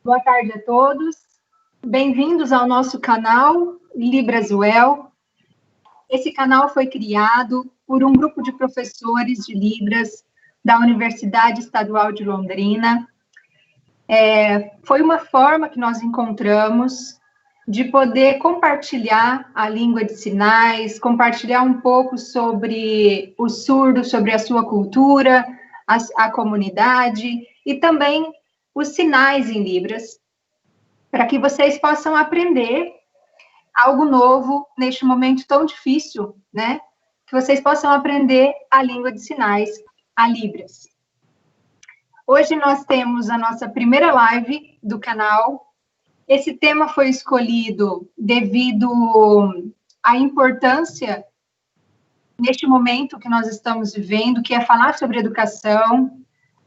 Boa tarde a todos. Bem-vindos ao nosso canal Librasuel. Esse canal foi criado por um grupo de professores de Libras da Universidade Estadual de Londrina. Foi uma forma que nós encontramos de poder compartilhar a língua de sinais, compartilhar um pouco sobre o surdo, sobre a sua cultura, a comunidade e também os sinais em Libras, para que vocês possam aprender algo novo neste momento tão difícil, né? Que vocês possam aprender a língua de sinais, a Libras. Hoje nós temos a nossa primeira live do canal. Esse tema foi escolhido devido à importância neste momento que nós estamos vivendo, que é falar sobre educação,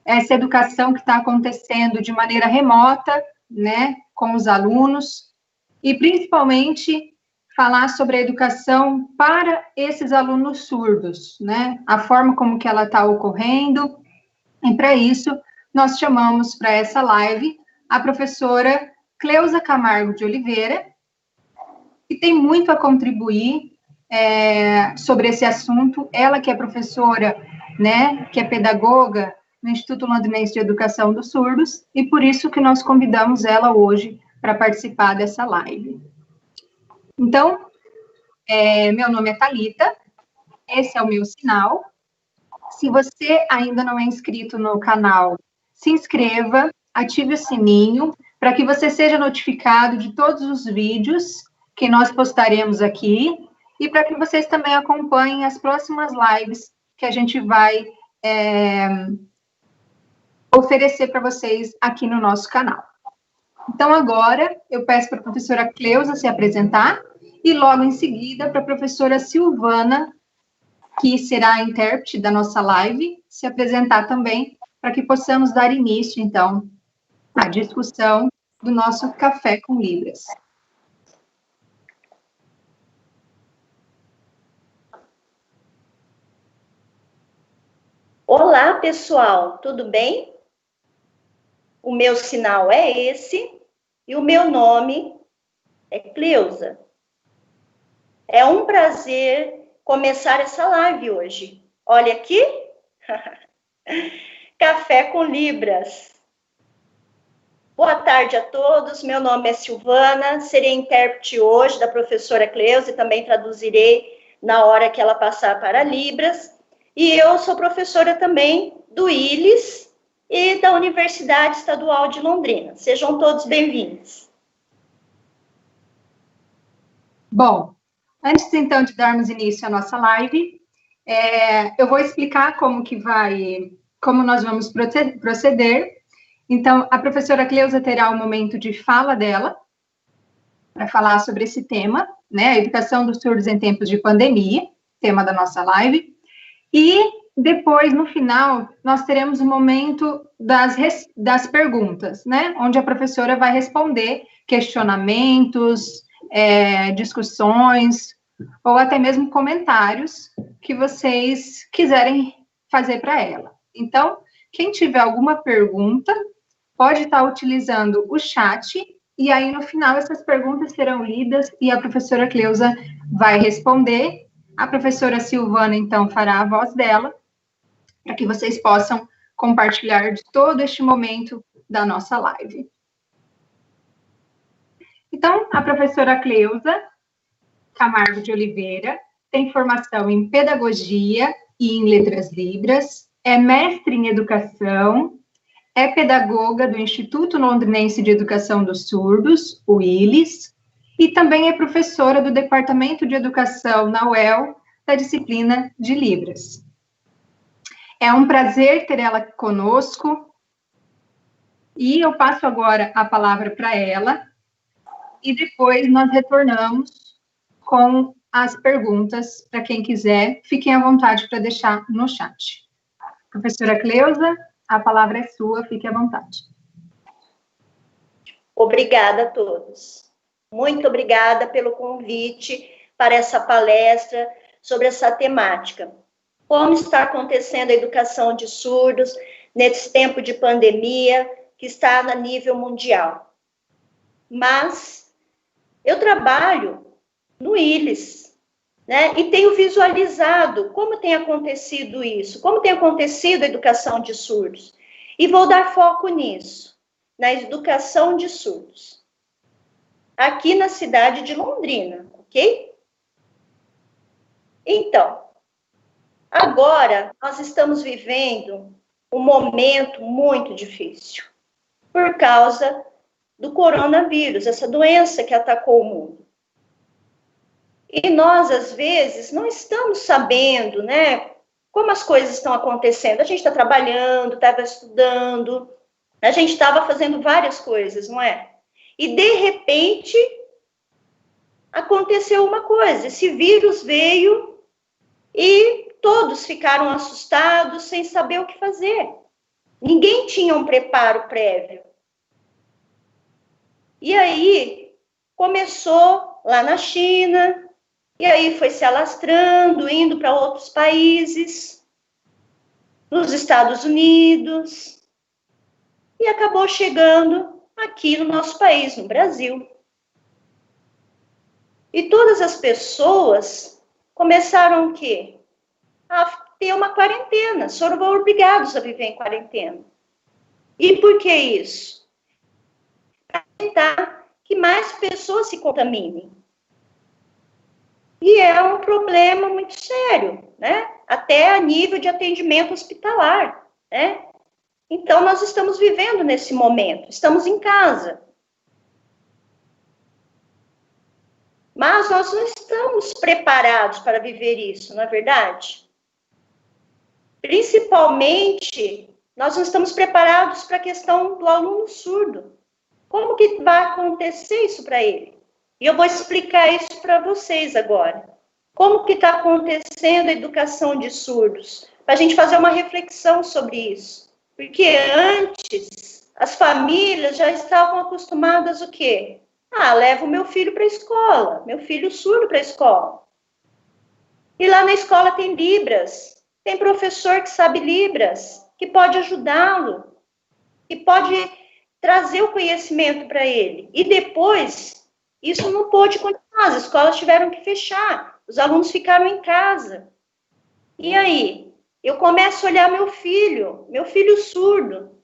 essa educação que está acontecendo de maneira remota, né, com os alunos, e principalmente falar sobre a educação para esses alunos surdos, né, a forma como que ela está ocorrendo, e para isso nós chamamos para essa live a professora Cleusa Camargo de Oliveira, que tem muito a contribuir sobre esse assunto, ela que é professora, né, que é pedagoga no Instituto Londrinense de Educação dos Surdos, e por isso que nós convidamos ela hoje para participar dessa live. Então, meu nome é Thalita, esse é o meu sinal. Se você ainda não é inscrito no canal, se inscreva, ative o sininho, para que você seja notificado de todos os vídeos que nós postaremos aqui, e para que vocês também acompanhem as próximas lives que a gente vai oferecer para vocês aqui no nosso canal. Então, agora, eu peço para a professora Cleusa se apresentar, e logo em seguida para a professora Silvana, que será a intérprete da nossa live, se apresentar também, para que possamos dar início, então, à discussão do nosso Café com Libras. Olá, pessoal, tudo bem? O meu sinal é esse e o meu nome é Cleusa. É um prazer começar essa live hoje. Olha aqui. Café com Libras. Boa tarde a todos, meu nome é Silvana, serei intérprete hoje da professora Cleusa e também traduzirei na hora que ela passar para Libras. E eu sou professora também do ILES e da Universidade Estadual de Londrina. Sejam todos bem-vindos. Bom, antes então de darmos início à nossa live, eu vou explicar como nós vamos proceder. Então, a professora Cleusa terá um momento de fala dela, para falar sobre esse tema, né, a educação dos surdos em tempos de pandemia, tema da nossa live. E depois, no final, nós teremos um momento das perguntas, né? Onde a professora vai responder questionamentos, discussões, ou até mesmo comentários que vocês quiserem fazer para ela. Então, quem tiver alguma pergunta, pode estar utilizando o chat, e aí, no final, essas perguntas serão lidas e a professora Cleusa vai responder. A professora Silvana, então, fará a voz dela, para que vocês possam compartilhar de todo este momento da nossa live. Então, a professora Cleusa Camargo de Oliveira tem formação em pedagogia e em letras libras, é mestre em educação, é pedagoga do Instituto Londrinense de Educação dos Surdos, o ILES, e também é professora do Departamento de Educação na UEL, da disciplina de Libras. É um prazer ter ela conosco, e eu passo agora a palavra para ela, e depois nós retornamos com as perguntas, para quem quiser, fiquem à vontade para deixar no chat. Professora Cleusa, a palavra é sua, fique à vontade. Obrigada a todos. Muito obrigada pelo convite para essa palestra sobre essa temática. Como está acontecendo a educação de surdos nesse tempo de pandemia que está a nível mundial. Mas eu trabalho no ILES, né? E tenho visualizado como tem acontecido isso, como tem acontecido a educação de surdos. E vou dar foco nisso, na educação de surdos. Aqui na cidade de Londrina, ok? Então, agora nós estamos vivendo um momento muito difícil por causa do coronavírus, essa doença que atacou o mundo. E nós, às vezes, não estamos sabendo, né, como as coisas estão acontecendo. A gente está trabalhando, estava estudando, a gente estava fazendo várias coisas, não é? E, de repente, aconteceu uma coisa, esse vírus veio e todos ficaram assustados, sem saber o que fazer. Ninguém tinha um preparo prévio. E aí, começou lá na China, e aí foi se alastrando, indo para outros países, nos Estados Unidos, e acabou chegando aqui no nosso país, no Brasil. E todas as pessoas começaram o quê? A ter uma quarentena, foram obrigados a viver em quarentena. E por que isso? Para evitar que mais pessoas se contaminem. E é um problema muito sério, né? Até a nível de atendimento hospitalar, né? Então, nós estamos vivendo nesse momento, estamos em casa. Mas nós não estamos preparados para viver isso, não é verdade? Principalmente, nós não estamos preparados para a questão do aluno surdo. Como que vai acontecer isso para ele? E eu vou explicar isso para vocês agora. Como que está acontecendo a educação de surdos? Para a gente fazer uma reflexão sobre isso. Porque antes, as famílias já estavam acostumadas o quê? Ah, levo meu filho para a escola, meu filho surdo para a escola. E lá na escola tem Libras, tem professor que sabe Libras, que pode ajudá-lo, que pode trazer o conhecimento para ele. E depois, isso não pôde continuar, as escolas tiveram que fechar, os alunos ficaram em casa. E aí, eu começo a olhar meu filho surdo.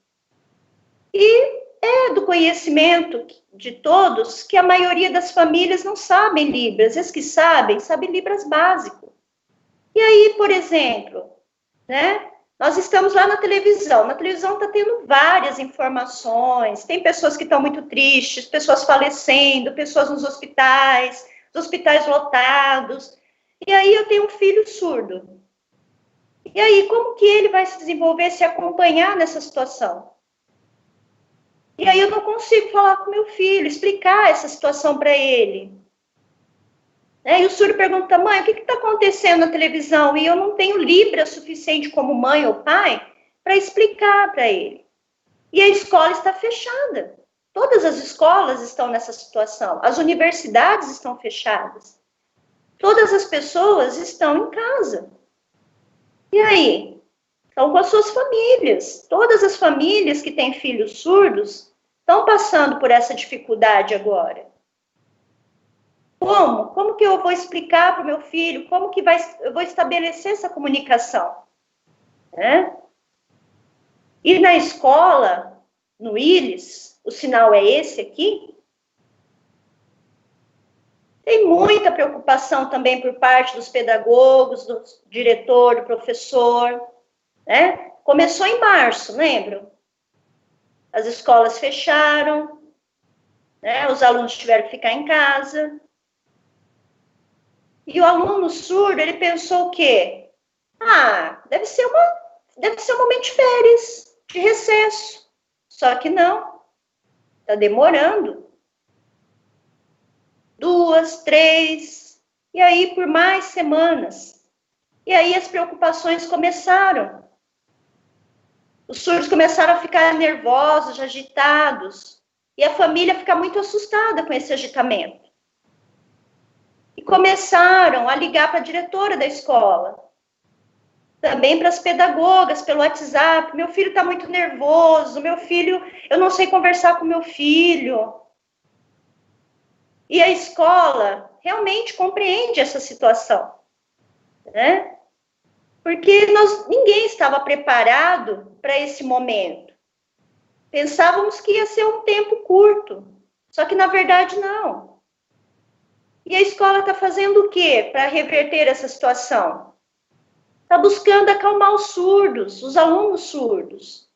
E é do conhecimento de todos que a maioria das famílias não sabem Libras. As que sabem Libras básico. E aí, por exemplo, né? Nós estamos lá na televisão está tendo várias informações, tem pessoas que estão muito tristes, pessoas falecendo, pessoas nos hospitais, os hospitais lotados. E aí eu tenho um filho surdo. E aí, como que ele vai se desenvolver, se acompanhar nessa situação? E aí eu não consigo falar com meu filho, explicar essa situação para ele. E o surdo pergunta, mãe, o que está acontecendo na televisão? E eu não tenho Libra suficiente como mãe ou pai para explicar para ele. E a escola está fechada. Todas as escolas estão nessa situação. As universidades estão fechadas. Todas as pessoas estão em casa. E aí? Estão com as suas famílias. Todas as famílias que têm filhos surdos estão passando por essa dificuldade agora. Como? Como que eu vou explicar para o meu filho? Como que eu vou estabelecer essa comunicação? E na escola, no ILES, o sinal é esse aqui. Tem muita preocupação também por parte dos pedagogos, do diretor, do professor. Começou em março, lembram? As escolas fecharam, os alunos tiveram que ficar em casa. E o aluno surdo, ele pensou o quê? Ah, deve ser um momento de férias, de recesso. Só que não. Está demorando. 2, 3, e aí por mais semanas. E aí as preocupações começaram. Os surdos começaram a ficar nervosos, agitados. E a família fica muito assustada com esse agitamento. E começaram a ligar para a diretora da escola. também para as pedagogas, pelo WhatsApp, meu filho está muito nervoso, meu filho, eu não sei conversar com meu filho. E a escola realmente compreende essa situação, né? Porque ninguém estava preparado para esse momento. Pensávamos que ia ser um tempo curto, só que na verdade não. E a escola está fazendo o quê para reverter essa situação? Está buscando acalmar os surdos, os alunos surdos.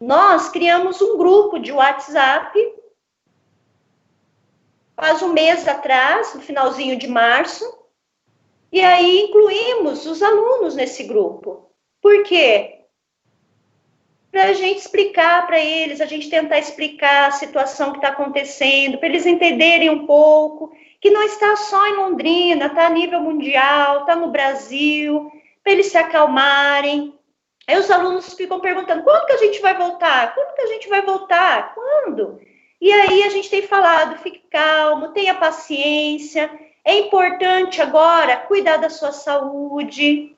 Nós criamos um grupo de WhatsApp faz um mês atrás, no finalzinho de março, e aí incluímos os alunos nesse grupo. Por quê? Para a gente explicar para eles, a gente tentar explicar a situação que está acontecendo, para eles entenderem um pouco, que não está só em Londrina, está a nível mundial, está no Brasil, para eles se acalmarem. Aí os alunos ficam perguntando, quando que a gente vai voltar? Quando que a gente vai voltar? Quando? E aí a gente tem falado, fique calmo, tenha paciência, é importante agora cuidar da sua saúde,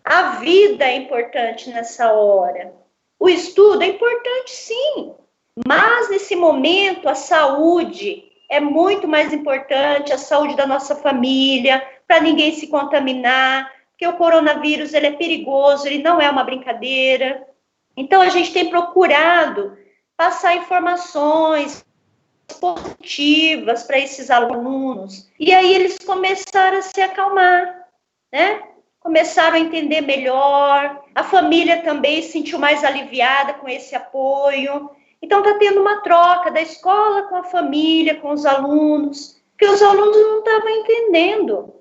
a vida é importante nessa hora. O estudo é importante, sim, mas nesse momento a saúde é muito mais importante, a saúde da nossa família, para ninguém se contaminar, porque o coronavírus ele é perigoso, ele não é uma brincadeira. Então a gente tem procurado passar informações positivas para esses alunos, e aí eles começaram a se acalmar, né? Começaram a entender melhor, a família também se sentiu mais aliviada com esse apoio. Então, está tendo uma troca da escola com a família, com os alunos, que os alunos não estavam entendendo,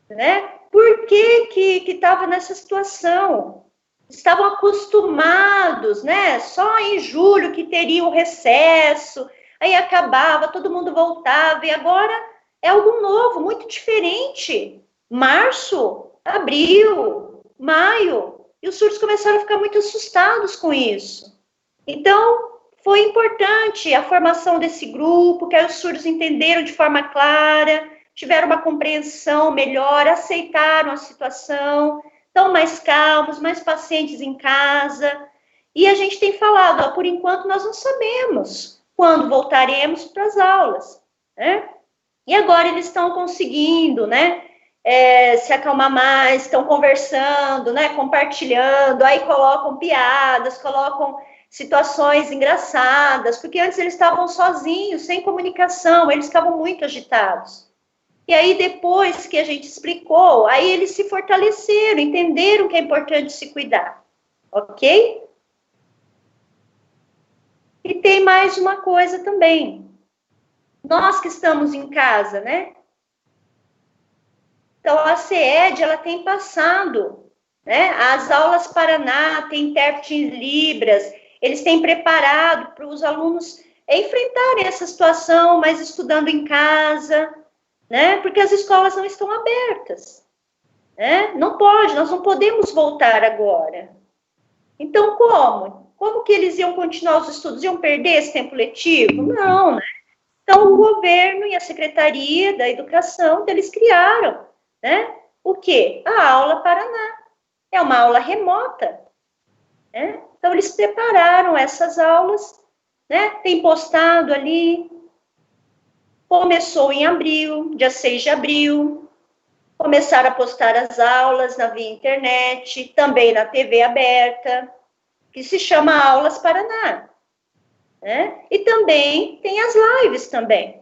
né? Por que estava nessa situação? Estavam acostumados, né? Só em julho que teria o recesso, aí acabava, todo mundo voltava, e agora é algo novo, muito diferente. Março, abril, maio, e os surdos começaram a ficar muito assustados com isso. Então, foi importante a formação desse grupo, que aí os surdos entenderam de forma clara, tiveram uma compreensão melhor, aceitaram a situação, estão mais calmos, mais pacientes em casa. E a gente tem falado, ó, por enquanto nós não sabemos quando voltaremos para as aulas, né? E agora eles estão conseguindo, né? Se acalmar mais, estão conversando, né, compartilhando, aí colocam piadas, colocam situações engraçadas, porque antes eles estavam sozinhos, sem comunicação, eles estavam muito agitados. E aí depois que a gente explicou, aí eles se fortaleceram, entenderam que é importante se cuidar, ok? E tem mais uma coisa também. Nós que estamos em casa, né? Então, a CED, ela tem passado, né? As aulas Paraná, tem intérprete em Libras, eles têm preparado para os alunos enfrentarem essa situação, mas estudando em casa, né? Porque as escolas não estão abertas, né? Não pode, nós não podemos voltar agora. Então, como? Como que eles iam continuar os estudos? Iam perder esse tempo letivo? Não, né? Então, o governo e a Secretaria da Educação, eles criaram, né? O quê? A aula Paraná. É uma aula remota, né? Então, eles prepararam essas aulas, né? Tem postado ali. Começou em abril, dia 6 de abril. Começaram a postar as aulas via internet, também na TV aberta, que se chama Aulas Paraná, né? E também tem as lives também.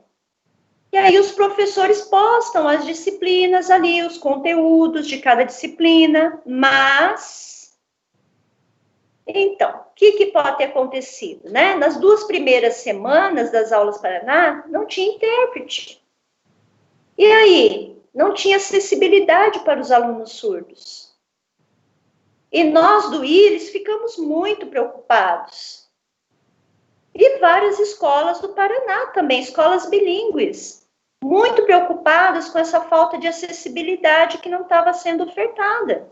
E aí os professores postam as disciplinas ali, os conteúdos de cada disciplina, mas... Então, o que pode ter acontecido, né? Nas 2 primeiras semanas das aulas Paraná, não tinha intérprete. E aí, não tinha acessibilidade para os alunos surdos. E nós do IRIS ficamos muito preocupados. E várias escolas do Paraná também, escolas bilíngues, muito preocupadas com essa falta de acessibilidade que não estava sendo ofertada.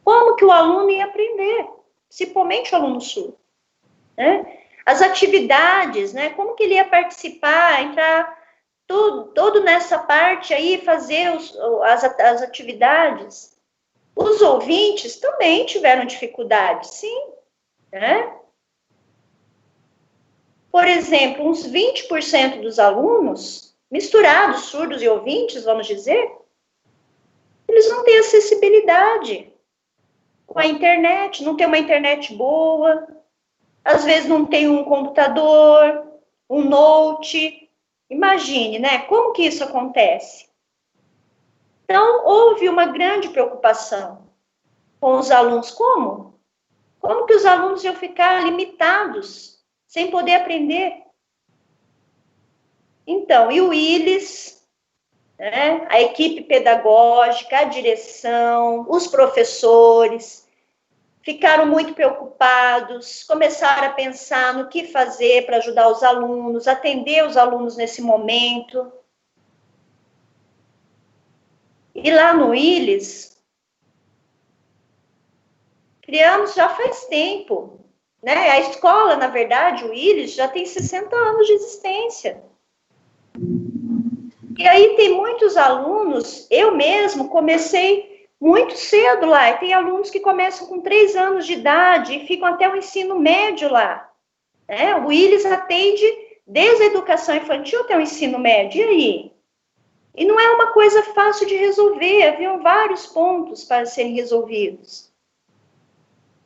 Como que o aluno ia aprender? Principalmente o aluno surdo, né? As atividades, né? Como que ele ia participar, entrar todo nessa parte aí, fazer as atividades, Os ouvintes também tiveram dificuldade, sim, né? Por exemplo, uns 20% dos alunos, misturados, surdos e ouvintes, vamos dizer, eles não têm acessibilidade com a internet, não tem uma internet boa, às vezes não tem um computador, um note. Imagine, né? Como que isso acontece? Então, houve uma grande preocupação com os alunos. Como? Como que os alunos iam ficar limitados, sem poder aprender? Então, e o Willis, né, a equipe pedagógica, a direção, os professores, ficaram muito preocupados, começaram a pensar no que fazer para ajudar os alunos, atender os alunos nesse momento. E lá no Willis, criamos já faz tempo, né? A escola, na verdade, o Willis, já tem 60 anos de existência. E aí tem muitos alunos, eu mesmo comecei muito cedo lá, e tem alunos que começam com 3 anos de idade e ficam até o ensino médio lá. Né? O Willis atende desde a educação infantil até o ensino médio, e aí? E não é uma coisa fácil de resolver, haviam vários pontos para serem resolvidos.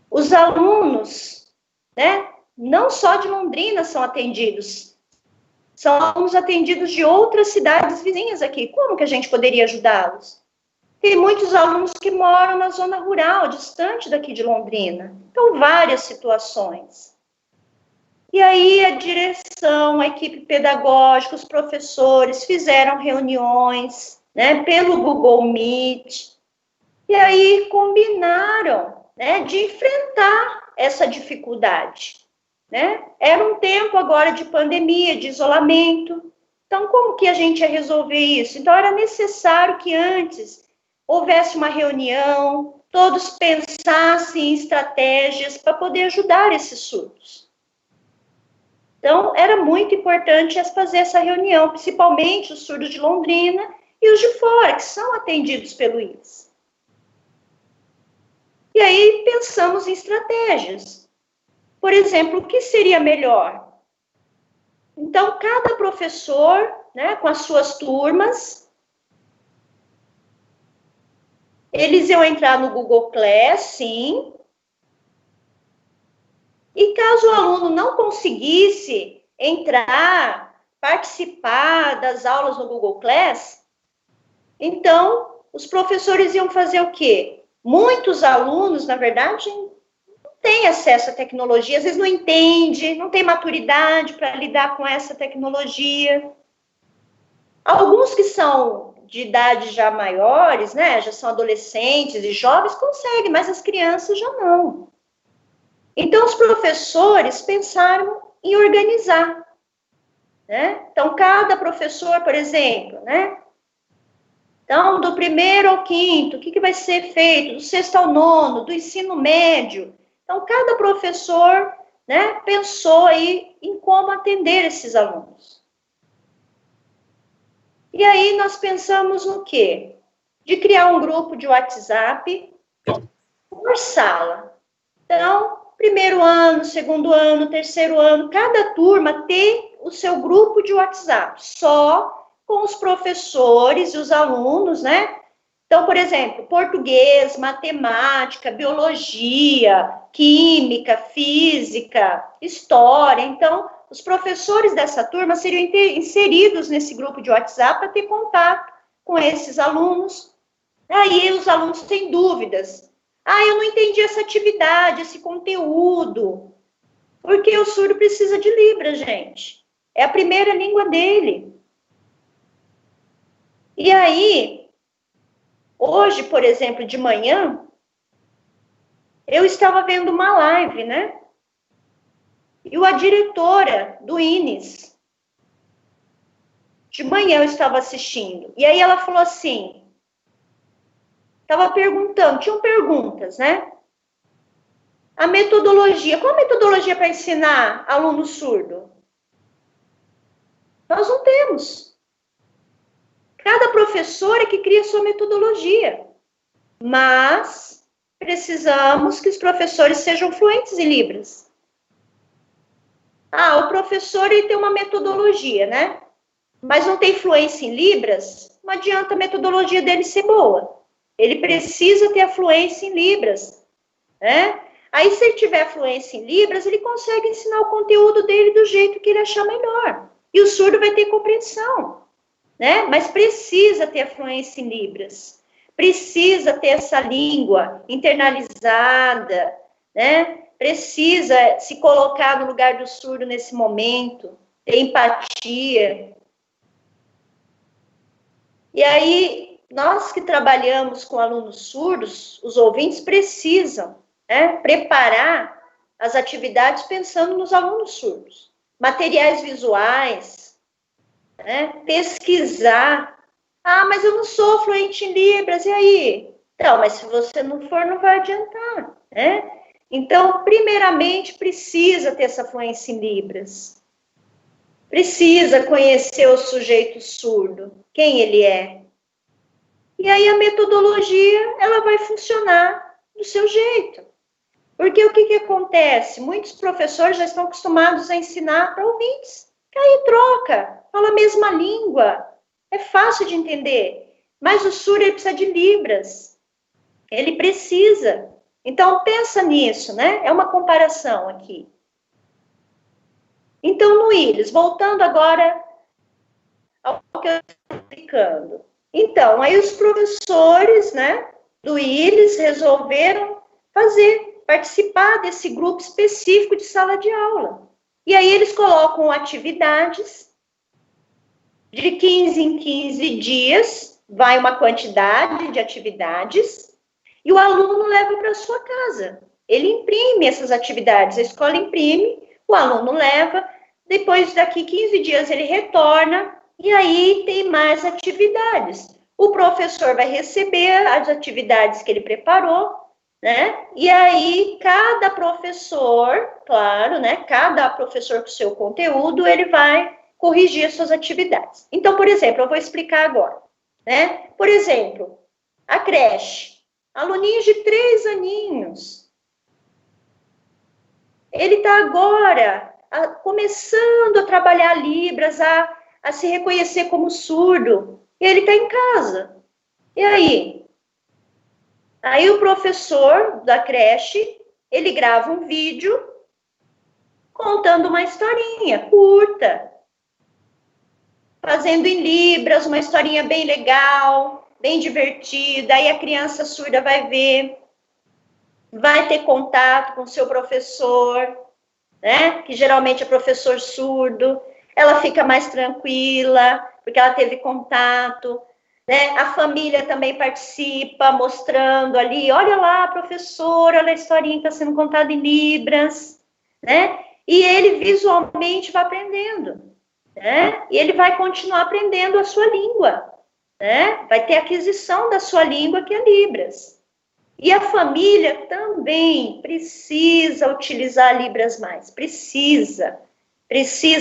Os alunos, né, não só de Londrina são atendidos, são alunos atendidos de outras cidades vizinhas aqui. Como que a gente poderia ajudá-los? Tem muitos alunos que moram na zona rural, distante daqui de Londrina. Então, várias situações. E aí a direção, a equipe pedagógica, os professores fizeram reuniões, né, pelo Google Meet, e aí combinaram, né, de enfrentar essa dificuldade. Né? Era um tempo agora de pandemia, de isolamento. Então, como que a gente ia resolver isso? Então, era necessário que antes houvesse uma reunião, todos pensassem em estratégias para poder ajudar esses surdos. Então, era muito importante fazer essa reunião, principalmente os surdos de Londrina e os de fora, que são atendidos pelo IS. E aí, pensamos em estratégias. Por exemplo, o que seria melhor? Então, cada professor, né, com as suas turmas, eles iam entrar no Google Class, sim. E caso o aluno não conseguisse entrar, participar das aulas no Google Class, então, os professores iam fazer o quê? Muitos alunos, na verdade, tem acesso à tecnologia, às vezes não entende, não tem maturidade para lidar com essa tecnologia. Alguns que são de idade já maiores, né, já são adolescentes e jovens, conseguem, mas as crianças já não. Então, os professores pensaram em organizar. Né? Então, cada professor, por exemplo, né? Então, do 1º ao 5º, o que vai ser feito? Do 6º ao 9º, do ensino médio. Então, cada professor, né, pensou aí em como atender esses alunos. E aí nós pensamos no quê? De criar um grupo de WhatsApp por sala. Então, 1º ano, 2º ano, 3º ano, cada turma ter o seu grupo de WhatsApp, só com os professores e os alunos, né? Então, por exemplo, português, matemática, biologia, química, física, história. Então, os professores dessa turma seriam inseridos nesse grupo de WhatsApp para ter contato com esses alunos. Aí os alunos têm dúvidas. Eu não entendi essa atividade, esse conteúdo. Porque o surdo precisa de Libras, gente. É a primeira língua dele. E aí, hoje, por exemplo, de manhã, eu estava vendo uma live, né? E a diretora do INES, de manhã eu estava assistindo. E aí ela falou assim, estava perguntando, tinham perguntas, né? A metodologia, qual a metodologia para ensinar aluno surdo? Nós não temos. Cada professor é que cria sua metodologia. mas precisamos que os professores sejam fluentes em Libras. O professor ele tem uma metodologia, né? Mas não tem fluência em Libras, não adianta a metodologia dele ser boa. Ele precisa ter a fluência em Libras, né? Aí, se ele tiver fluência em Libras, ele consegue ensinar o conteúdo dele do jeito que ele achar melhor. E o surdo vai ter compreensão, né? Mas precisa ter a fluência em Libras. Precisa ter essa língua internalizada, né? Precisa se colocar no lugar do surdo nesse momento, ter empatia. E aí, nós que trabalhamos com alunos surdos, os ouvintes precisam, né, preparar as atividades pensando nos alunos surdos. Materiais visuais, né, pesquisar. Mas eu não sou fluente em Libras, e aí? Então, mas se você não for, não vai adiantar, né? Então, primeiramente, precisa ter essa fluência em Libras. Precisa conhecer o sujeito surdo, quem ele é. E aí a metodologia, ela vai funcionar do seu jeito. Porque o que acontece? Muitos professores já estão acostumados a ensinar para ouvintes. Que aí troca, fala a mesma língua. É fácil de entender. Mas o surdo, ele precisa de Libras. Ele precisa. Então, pensa nisso, né? É uma comparação aqui. Então, no ILES, voltando agora ao que eu estou explicando. Então, aí os professores, né, do ILES resolveram participar desse grupo específico de sala de aula. E aí eles colocam atividades de 15 em 15 dias, vai uma quantidade de atividades, e o aluno leva para sua casa. Ele imprime essas atividades, a escola imprime, o aluno leva, depois daqui 15 dias ele retorna, e aí tem mais atividades. O professor vai receber as atividades que ele preparou, né? E aí cada professor, claro, né? Cada professor com o seu conteúdo, ele vai corrigir as suas atividades. Então, por exemplo, eu vou explicar agora, né? Por exemplo, a creche, aluninhos de 3 aninhos. Ele está agora começando a trabalhar Libras, a se reconhecer como surdo. E ele está em casa. E aí? Aí o professor da creche, ele grava um vídeo contando uma historinha curta, fazendo em Libras, uma historinha bem legal, bem divertida. Aí a criança surda vai ver, vai ter contato com o seu professor, né? Que geralmente é professor surdo. Ela fica mais tranquila, porque ela teve contato, né? A família também participa, mostrando ali, olha lá, professora, olha a historinha que está sendo contada em Libras, né? E ele visualmente vai aprendendo, né? E ele vai continuar aprendendo a sua língua, né? Vai ter aquisição da sua língua, que é Libras. E a família também precisa utilizar Libras mais, precisa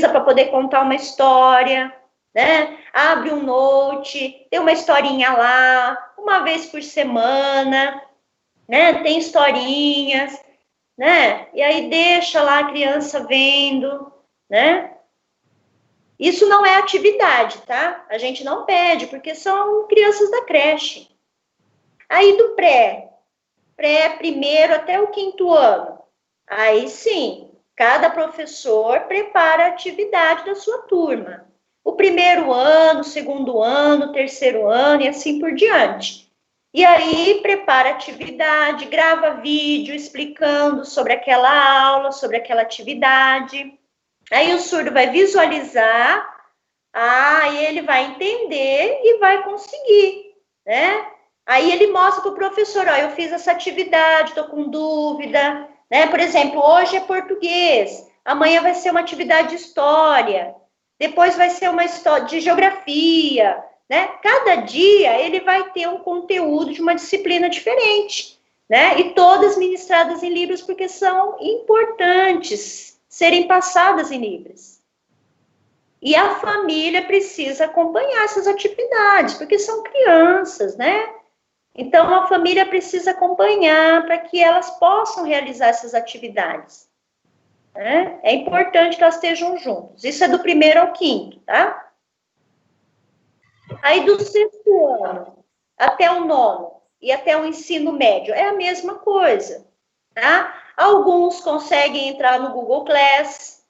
para poder contar uma história, né? Abre um note, tem uma historinha lá, uma vez por semana, né? Tem historinhas, né? E aí deixa lá a criança vendo, né? Isso não é atividade, tá? A gente não pede, porque são crianças da creche. Aí do pré primeiro até o 5º ano. Aí sim, cada professor prepara a atividade da sua turma. O 1º ano, o 2º ano, o 3º ano e assim por diante. E aí prepara atividade, grava vídeo explicando sobre aquela aula, sobre aquela atividade. Aí o surdo vai visualizar, e ele vai entender e vai conseguir, né? Aí ele mostra para o professor, eu fiz essa atividade, estou com dúvida, né? Por exemplo, hoje é português, amanhã vai ser uma atividade de história, depois vai ser uma história de geografia, né? Cada dia ele vai ter um conteúdo de uma disciplina diferente, né? E todas ministradas em Libras, porque são importantes serem passadas em Libras. E a família precisa acompanhar essas atividades, porque são crianças, né? Então, a família precisa acompanhar para que elas possam realizar essas atividades, né? É importante que elas estejam juntas. Isso é do 1º ao 5º, tá? Aí, do 6º ano até o 9º e até o ensino médio, é a mesma coisa, tá? Alguns conseguem entrar no Google Class,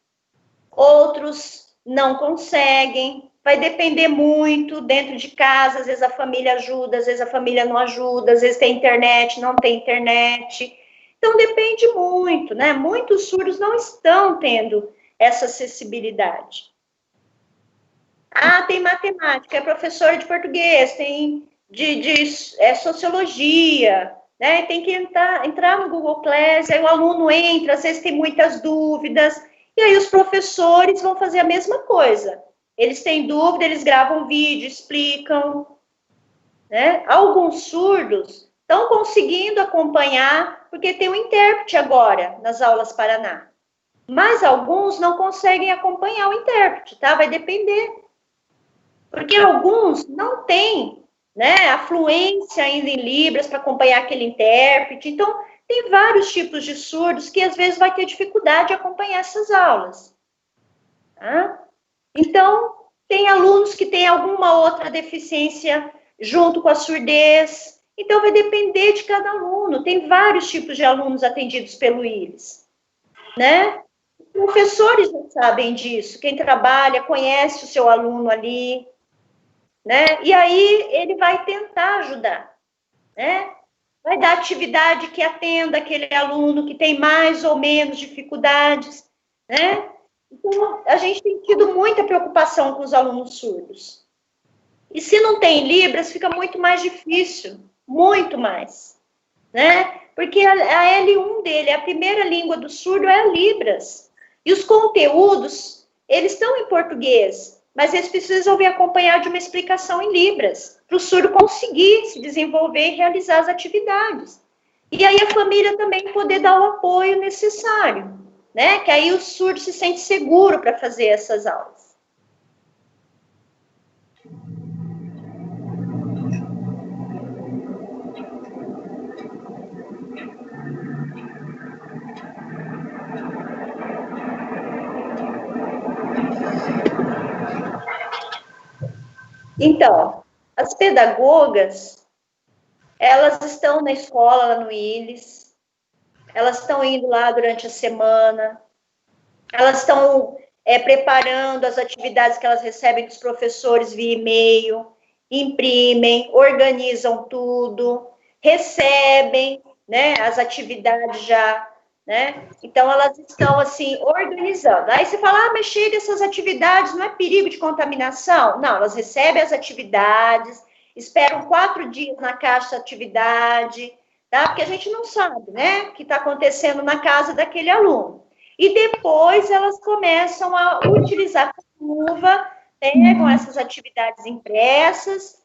outros não conseguem, vai depender muito dentro de casa, às vezes a família ajuda, às vezes a família não ajuda, às vezes tem internet, não tem internet. Então, depende muito, né? Muitos surdos não estão tendo essa acessibilidade. Ah, tem matemática, é professor de português, tem de sociologia, né? Tem que entrar no Google Class, aí o aluno entra, às vezes tem muitas dúvidas, e aí os professores vão fazer a mesma coisa. Eles têm dúvida, eles gravam vídeo, explicam, né? Alguns surdos estão conseguindo acompanhar, porque tem um intérprete agora nas aulas Paraná. Mas alguns não conseguem acompanhar o intérprete, tá? Vai depender. Porque alguns não têm, né, a fluência ainda em Libras para acompanhar aquele intérprete. Então, tem vários tipos de surdos que às vezes vai ter dificuldade de acompanhar essas aulas. Tá? Então, tem alunos que têm alguma outra deficiência junto com a surdez. Então, vai depender de cada aluno. Tem vários tipos de alunos atendidos pelo ILES, né? Professores já sabem disso. Quem trabalha, conhece o seu aluno ali, né? E aí ele vai tentar ajudar, né? Vai dar atividade que atenda aquele aluno que tem mais ou menos dificuldades, né? Então, a gente tem tido muita preocupação com os alunos surdos. E se não tem Libras, fica muito mais difícil, muito mais, né? Porque a L1 dele, a primeira língua do surdo é a Libras. E os conteúdos, eles estão em português, mas eles precisam vir acompanhar de uma explicação em Libras, para o surdo conseguir se desenvolver e realizar as atividades. E aí a família também poder dar o apoio necessário, né? Que aí o surdo se sente seguro para fazer essas aulas. Então, as pedagogas, elas estão na escola, lá no ILES, elas estão indo lá durante a semana, elas estão preparando as atividades que elas recebem dos professores via e-mail, imprimem, organizam tudo, recebem, né, as atividades já, né? Então, elas estão, assim, organizando. Aí você fala, mas chega essas atividades, não é perigo de contaminação? Não, elas recebem as atividades, esperam 4 dias na caixa de atividade, tá? Porque a gente não sabe, né, o que está acontecendo na casa daquele aluno. E depois elas começam a utilizar a luva, pegam essas atividades impressas,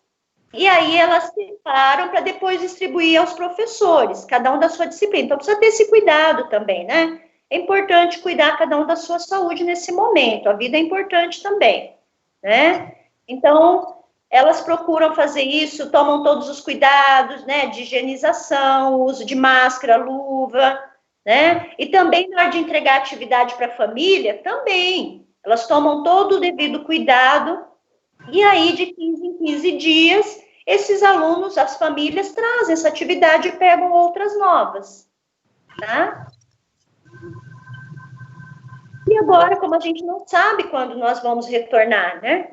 e aí elas separam para depois distribuir aos professores, cada um da sua disciplina. Então, precisa ter esse cuidado também, né? É importante cuidar cada um da sua saúde nesse momento. A vida é importante também, né? Então, elas procuram fazer isso, tomam todos os cuidados, né? De higienização, uso de máscara, luva, né? E também, na hora de entregar atividade para a família, também. Elas tomam todo o devido cuidado. E aí, de 15 em 15 dias, esses alunos, as famílias, trazem essa atividade e pegam outras novas, tá? E agora, como a gente não sabe quando nós vamos retornar, né?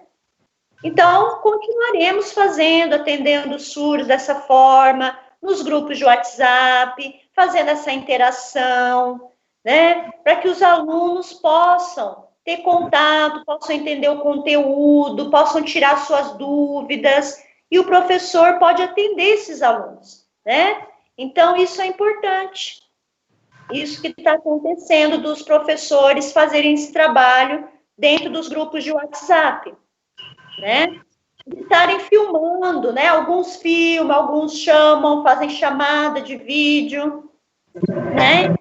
Então, continuaremos fazendo, atendendo os surdos dessa forma, nos grupos de WhatsApp, fazendo essa interação, né? Para que os alunos possam ter contato, possam entender o conteúdo, possam tirar suas dúvidas, e o professor pode atender esses alunos, né? Então, isso é importante. Isso que está acontecendo dos professores fazerem esse trabalho dentro dos grupos de WhatsApp, né? Estarem filmando, né? Alguns filmam, alguns chamam, fazem chamada de vídeo, né?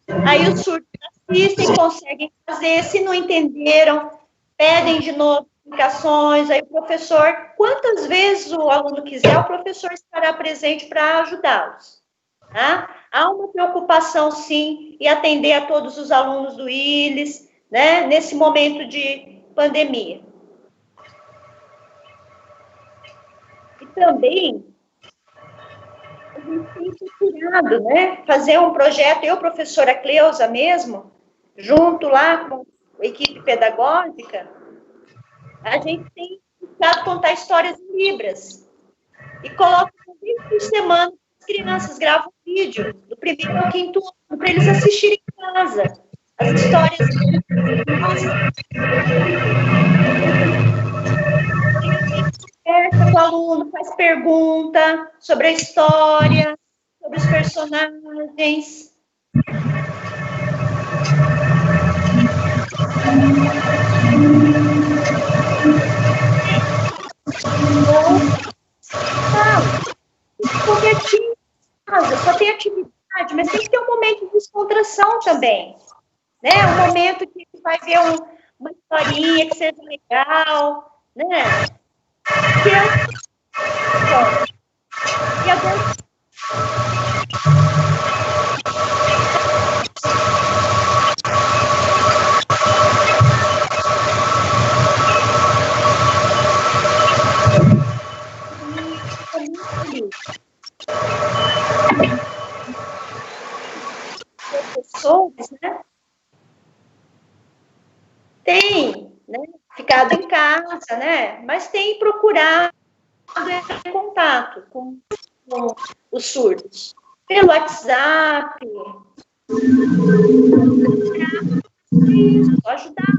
Então, aí os surdos assistem, conseguem fazer, se não entenderam, pedem de novo explicações, aí o professor, quantas vezes o aluno quiser, o professor estará presente para ajudá-los. Tá? Há uma preocupação, sim, em atender a todos os alunos do ILES, né, nesse momento de pandemia. E também, a gente tem procurado, né, fazer um projeto, eu, professora Cleusa mesmo, junto lá com a equipe pedagógica, a gente tem buscado contar histórias em Libras. E coloca uma vez por semana, as crianças gravam vídeo, do primeiro ao quinto ano, para eles assistirem em casa. As histórias. Conversa com o aluno, faz pergunta sobre a história, sobre os personagens. Porque aqui em casa só tem atividade, mas tem que ter um momento de descontração também, né? Um momento que vai ver uma historinha que seja legal, né? E agora... Professores, né? Tem, né? Ficado em casa, né? Mas tem procurado entrar em contato com os surdos pelo WhatsApp, ajudar.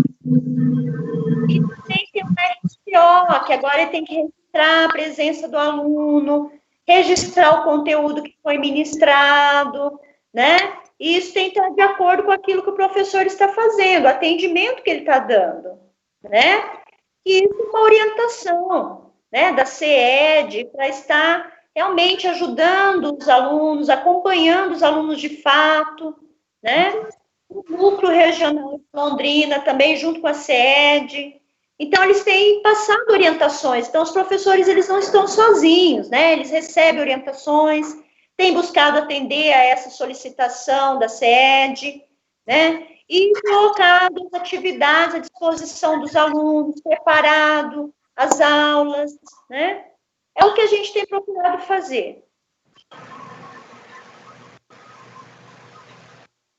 E também tem o RTO, que agora ele tem que registrar a presença do aluno, registrar o conteúdo que foi ministrado, né? E isso tem que estar de acordo com aquilo que o professor está fazendo, o atendimento que ele está dando, né? E isso é uma orientação, né, da CED, para estar realmente ajudando os alunos, acompanhando os alunos de fato, né? O núcleo regional de Londrina também, junto com a CED. Então, eles têm passado orientações. Então, os professores, eles não estão sozinhos, né? Eles recebem orientações, têm buscado atender a essa solicitação da CED, né? E colocado as atividades à disposição dos alunos, preparado as aulas, né? É o que a gente tem procurado fazer.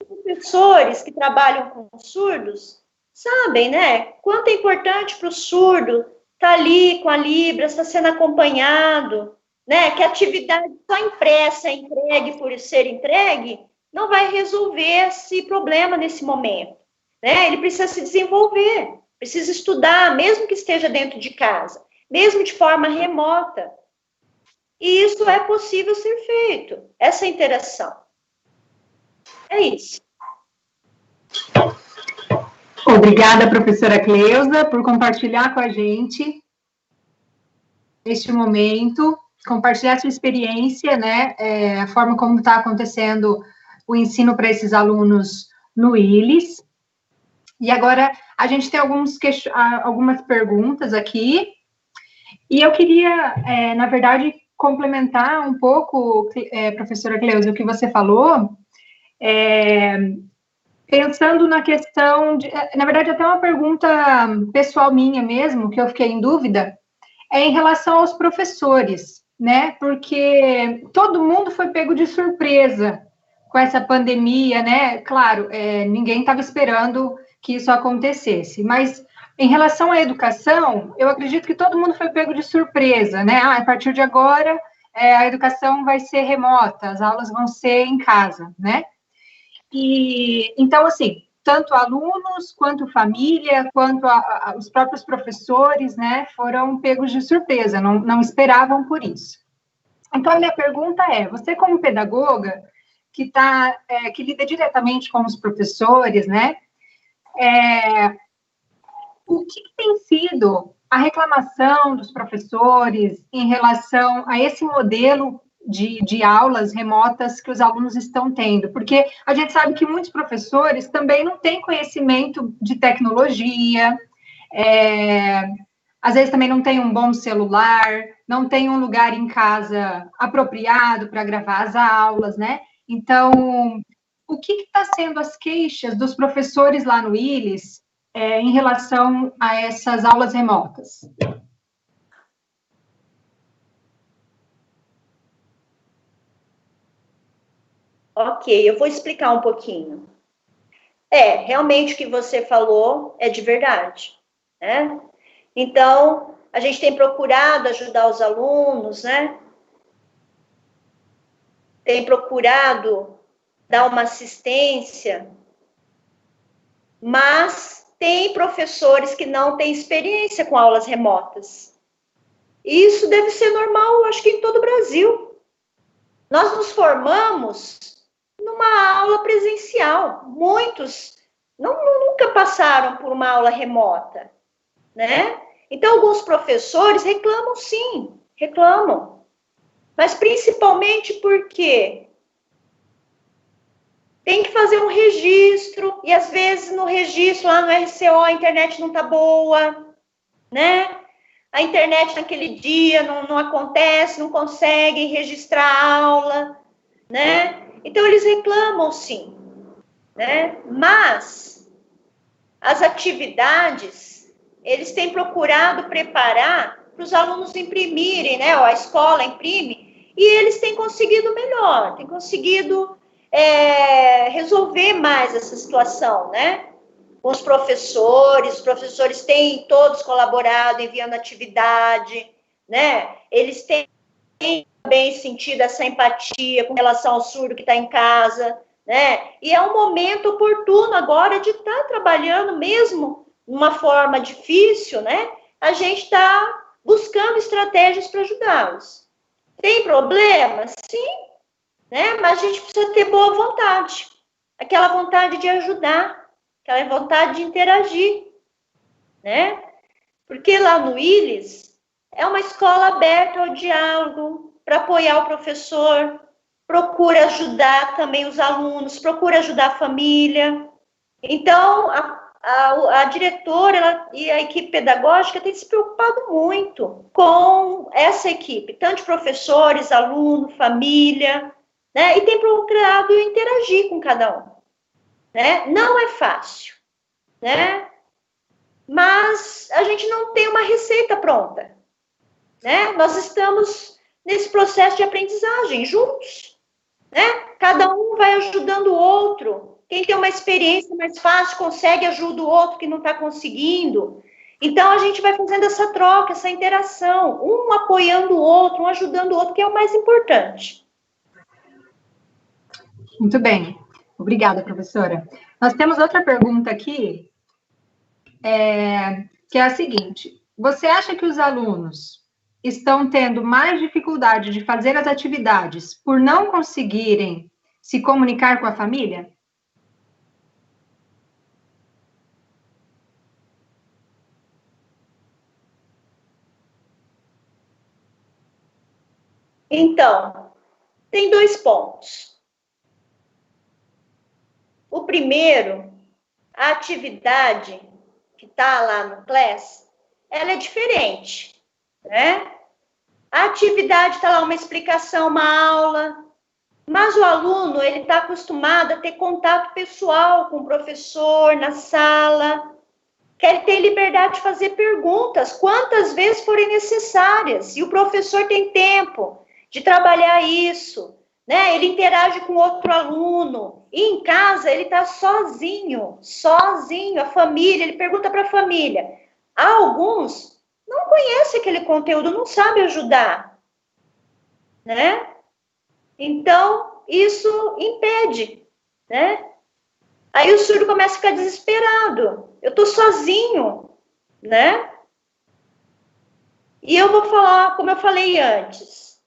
Os professores que trabalham com surdos sabem, né? Quanto é importante para o surdo estar ali com a Libras, estar sendo acompanhado, né? Que a atividade só impressa, entregue por ser entregue, não vai resolver esse problema nesse momento, né? Ele precisa se desenvolver, precisa estudar, mesmo que esteja dentro de casa, mesmo de forma remota. E isso é possível ser feito, essa interação. É isso. Obrigada, professora Cleusa, por compartilhar com a gente este momento, compartilhar sua experiência, né, a forma como está acontecendo o ensino para esses alunos no ILES. E agora, a gente tem algumas perguntas aqui, e eu queria, na verdade, complementar um pouco, professora Cleusa, o que você falou, pensando na questão de, na verdade, até uma pergunta pessoal minha mesmo, que eu fiquei em dúvida, em relação aos professores, né? Porque todo mundo foi pego de surpresa com essa pandemia, né? Claro, ninguém estava esperando que isso acontecesse, mas em relação à educação, eu acredito que todo mundo foi pego de surpresa, né? A partir de agora, a educação vai ser remota, as aulas vão ser em casa, né? E, então, assim, tanto alunos, quanto família, quanto os próprios professores, né, foram pegos de surpresa, não esperavam por isso. Então, a minha pergunta é, você como pedagoga, que lida diretamente com os professores, né, o que tem sido a reclamação dos professores em relação a esse modelo de aulas remotas que os alunos estão tendo, porque a gente sabe que muitos professores também não têm conhecimento de tecnologia, às vezes também não tem um bom celular, não tem um lugar em casa apropriado para gravar as aulas, né? Então, o que está sendo as queixas dos professores lá no ILES em relação a essas aulas remotas? Ok, eu vou explicar um pouquinho. Realmente o que você falou é de verdade, né? Então, a gente tem procurado ajudar os alunos, né? Tem procurado dar uma assistência, mas tem professores que não têm experiência com aulas remotas. E isso deve ser normal, acho que em todo o Brasil. Nós nos formamos numa aula presencial. Muitos nunca passaram por uma aula remota, né? Então, alguns professores reclamam, sim, reclamam. Mas principalmente porque tem que fazer um registro, e às vezes no registro, lá no RCO, a internet não está boa, né? A internet naquele dia não acontece, não conseguem registrar a aula, né? Então, eles reclamam, sim, né? Mas as atividades, eles têm procurado preparar para os alunos imprimirem, né? Ou a escola imprime, e eles têm conseguido melhor, têm conseguido resolver mais essa situação, né? Com os professores têm todos colaborado, enviando atividade, né? Eles têm também sentido essa empatia com relação ao surdo que está em casa, né? E é um momento oportuno agora de estar trabalhando, mesmo numa forma difícil, né? A gente está buscando estratégias para ajudá-los. Tem problemas? Sim, né? Mas a gente precisa ter boa vontade, aquela vontade de ajudar, aquela vontade de interagir, né? Porque lá no ILES é uma escola aberta ao diálogo, para apoiar o professor, procura ajudar também os alunos, procura ajudar a família. Então, a diretora e a equipe pedagógica têm se preocupado muito com essa equipe, tanto de professores, aluno, família, né? E tem procurado interagir com cada um, né? Não é fácil, né? Mas a gente não tem uma receita pronta, né? Nós estamos nesse processo de aprendizagem juntos, né? Cada um vai ajudando o outro. Quem tem uma experiência mais fácil consegue ajudar o outro que não está conseguindo. Então, a gente vai fazendo essa troca, essa interação, um apoiando o outro, um ajudando o outro, que é o mais importante. Muito bem. Obrigada, professora. Nós temos outra pergunta aqui, que é a seguinte: você acha que os alunos estão tendo mais dificuldade de fazer as atividades por não conseguirem se comunicar com a família? Então, tem 2 pontos. O primeiro, a atividade que está lá no Class, ela é diferente, né? A atividade está lá, uma explicação, uma aula, mas o aluno, ele está acostumado a ter contato pessoal com o professor na sala, quer ter liberdade de fazer perguntas quantas vezes forem necessárias, e o professor tem tempo de trabalhar isso, né? Ele interage com outro aluno, e em casa ele está sozinho, a família, ele pergunta para a família. Há alguns não conhecem aquele conteúdo, não sabem ajudar, né? Então, isso impede, né? Aí o surdo começa a ficar desesperado. Eu estou sozinho, né? E eu vou falar, como eu falei antes,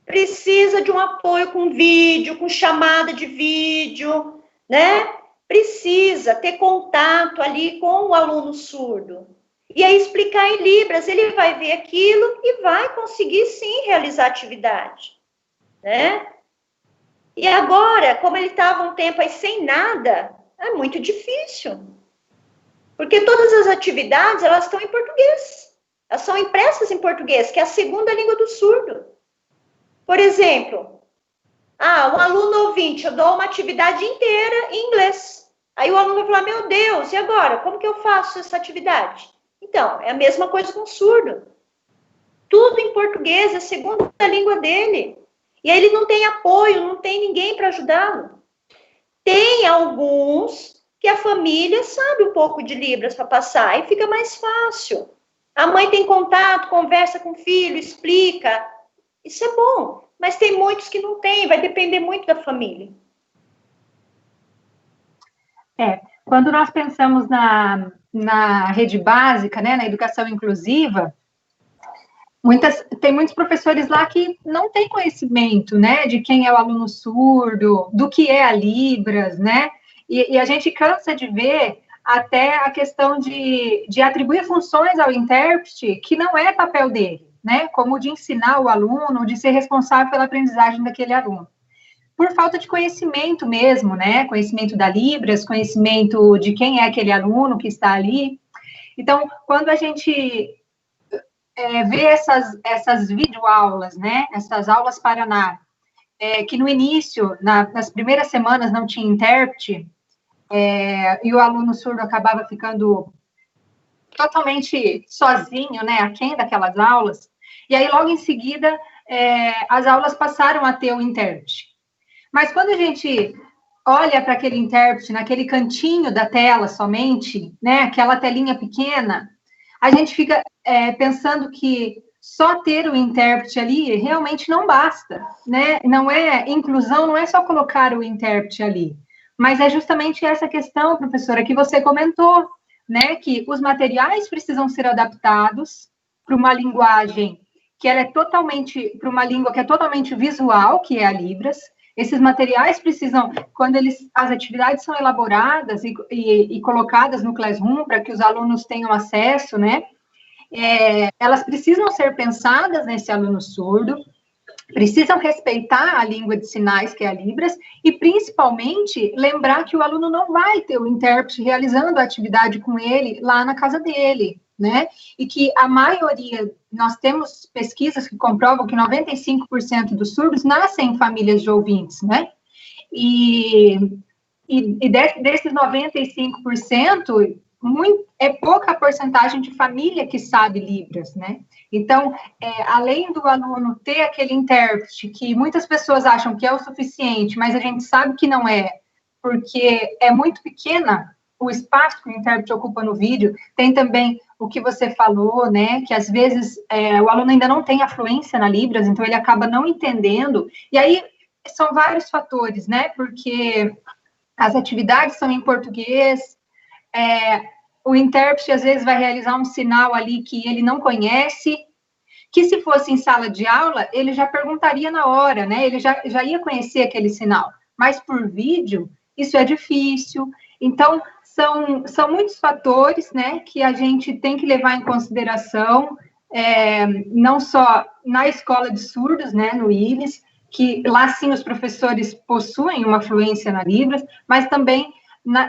precisa de um apoio com vídeo, com chamada de vídeo, né? Precisa ter contato ali com o aluno surdo. E aí explicar em Libras, ele vai ver aquilo e vai conseguir sim realizar a atividade, né? E agora, como ele estava um tempo aí sem nada, é muito difícil. Porque todas as atividades, elas estão em português. Elas são impressas em português, que é a segunda língua do surdo. Por exemplo, um aluno ouvinte, eu dou uma atividade inteira em inglês. Aí o aluno vai falar, meu Deus, e agora? Como que eu faço essa atividade? Então, é a mesma coisa com o surdo. Tudo em português, é a segunda língua dele. E aí ele não tem apoio, não tem ninguém para ajudá-lo. Tem alguns que a família sabe um pouco de Libras para passar e fica mais fácil. A mãe tem contato, conversa com o filho, explica. Isso é bom, mas tem muitos que não tem, vai depender muito da família. Quando nós pensamos na rede básica, né, na educação inclusiva, tem muitos professores lá que não têm conhecimento, né, de quem é o aluno surdo, do que é a Libras, né, e a gente cansa de ver até a questão de atribuir funções ao intérprete que não é papel dele, né, como de ensinar o aluno, de ser responsável pela aprendizagem daquele aluno. Por falta de conhecimento mesmo, né, conhecimento da Libras, conhecimento de quem é aquele aluno que está ali. Então, quando a gente vê essas videoaulas, né, essas aulas Paraná, que no início, nas primeiras semanas não tinha intérprete, e o aluno surdo acabava ficando totalmente sozinho, né, aquém daquelas aulas, e aí logo em seguida as aulas passaram a ter o intérprete. Mas quando a gente olha para aquele intérprete naquele cantinho da tela somente, né, aquela telinha pequena, a gente fica pensando que só ter o intérprete ali realmente não basta, né? Não é inclusão, não é só colocar o intérprete ali, mas é justamente essa questão, professora, que você comentou, né? Que os materiais precisam ser adaptados para uma linguagem que ela é totalmente, para uma língua que é totalmente visual, que é a Libras. Esses materiais precisam, quando as atividades são elaboradas e colocadas no Classroom para que os alunos tenham acesso, né? Elas precisam ser pensadas nesse aluno surdo, precisam respeitar a língua de sinais, que é a Libras, e principalmente lembrar que o aluno não vai ter o intérprete realizando a atividade com ele lá na casa dele, né? E que a maioria, nós temos pesquisas que comprovam que 95% dos surdos nascem em famílias de ouvintes, né? E desses 95%, é pouca porcentagem de família que sabe Libras, né? Então, além do aluno ter aquele intérprete que muitas pessoas acham que é o suficiente, mas a gente sabe que não é, porque é muito pequena o espaço que o intérprete ocupa no vídeo. Tem também o que você falou, né, que às vezes o aluno ainda não tem a fluência na Libras, então ele acaba não entendendo, e aí são vários fatores, né, porque as atividades são em português, o intérprete às vezes vai realizar um sinal ali que ele não conhece, que se fosse em sala de aula, ele já perguntaria na hora, né? Ele já ia conhecer aquele sinal. Mas por vídeo, isso é difícil. Então, são muitos fatores, né, que a gente tem que levar em consideração, não só na escola de surdos, né, no ILES, que lá sim os professores possuem uma fluência na Libras, mas também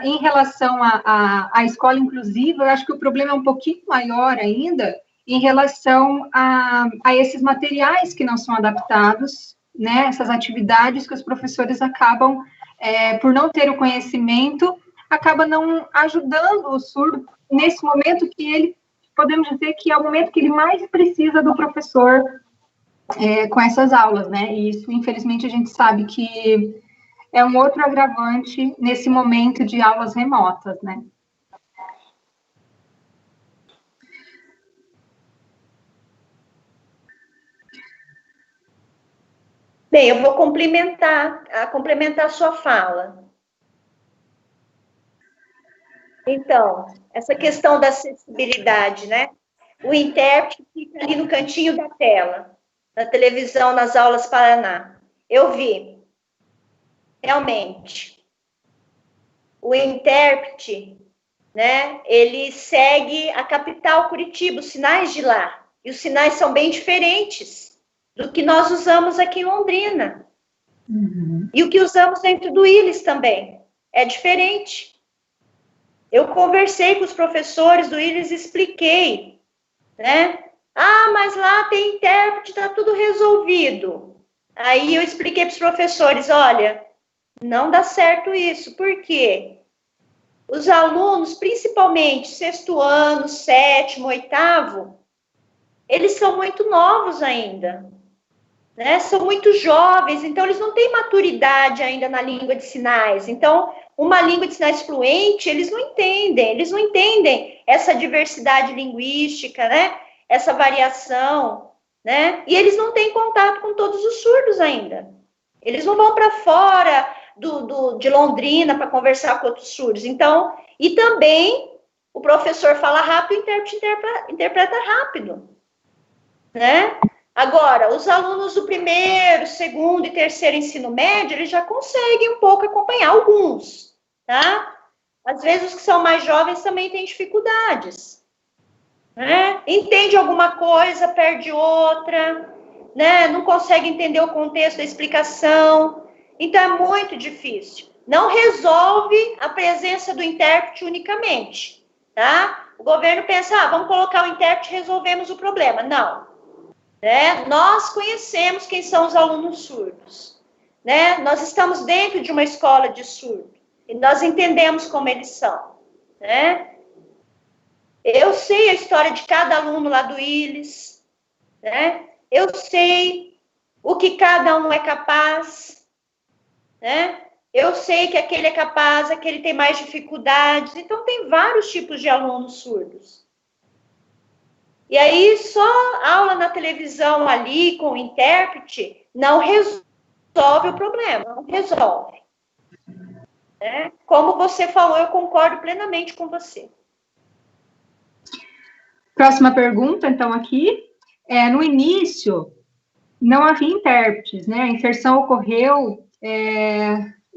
em relação à escola inclusiva, eu acho que o problema é um pouquinho maior ainda em relação a esses materiais que não são adaptados, né, essas atividades que os professores acabam, por não ter o conhecimento, acaba não ajudando o surdo nesse momento que ele, podemos dizer que é o momento que ele mais precisa do professor com essas aulas, né, e isso, infelizmente, a gente sabe que é um outro agravante nesse momento de aulas remotas, né. Bem, eu vou complementar a sua fala. Então, essa questão da acessibilidade, né? O intérprete fica ali no cantinho da tela, na televisão, nas aulas Paraná. Eu vi, realmente, o intérprete, né, ele segue a capital Curitiba, os sinais de lá, e os sinais são bem diferentes do que nós usamos aqui em Londrina. Uhum. E o que usamos dentro do ILES também, é diferente. Eu conversei com os professores do ILES e expliquei, né, Ah, mas lá tem intérprete, está tudo resolvido. Aí eu expliquei para os professores, olha, não dá certo isso. Por quê? Os alunos, principalmente sexto ano, sétimo, oitavo, eles são muito novos ainda, né? São muito jovens, então eles não têm maturidade ainda na língua de sinais. Então, uma língua de sinais fluente, eles não entendem essa diversidade linguística, né? Essa variação, né? E eles não têm contato com todos os surdos ainda. Eles não vão para fora de Londrina para conversar com outros surdos. Então, e também o professor fala rápido, o intérprete interpreta rápido, né? Agora, os alunos do primeiro, segundo e terceiro ensino médio, eles já conseguem um pouco acompanhar, alguns, tá? Às vezes os que são mais jovens também têm dificuldades, né? Entende alguma coisa, perde outra, né? Não consegue entender o contexto da explicação, então é muito difícil. Não resolve a presença do intérprete unicamente, tá? O governo pensa, vamos colocar o intérprete e resolvemos o problema. Não. Né? Nós conhecemos quem são os alunos surdos, né? Nós estamos dentro de uma escola de surdo e nós entendemos como eles são, né? Eu sei a história de cada aluno lá do ILES, né? Eu sei o que cada um é capaz, né? Eu sei que aquele é capaz, aquele tem mais dificuldades. Então, tem vários tipos de alunos surdos. E aí, só aula na televisão ali, com o intérprete, não resolve o problema, não resolve. Né? Como você falou, eu concordo plenamente com você. Próxima pergunta, então, aqui. No início, não havia intérpretes, né? A inserção ocorreu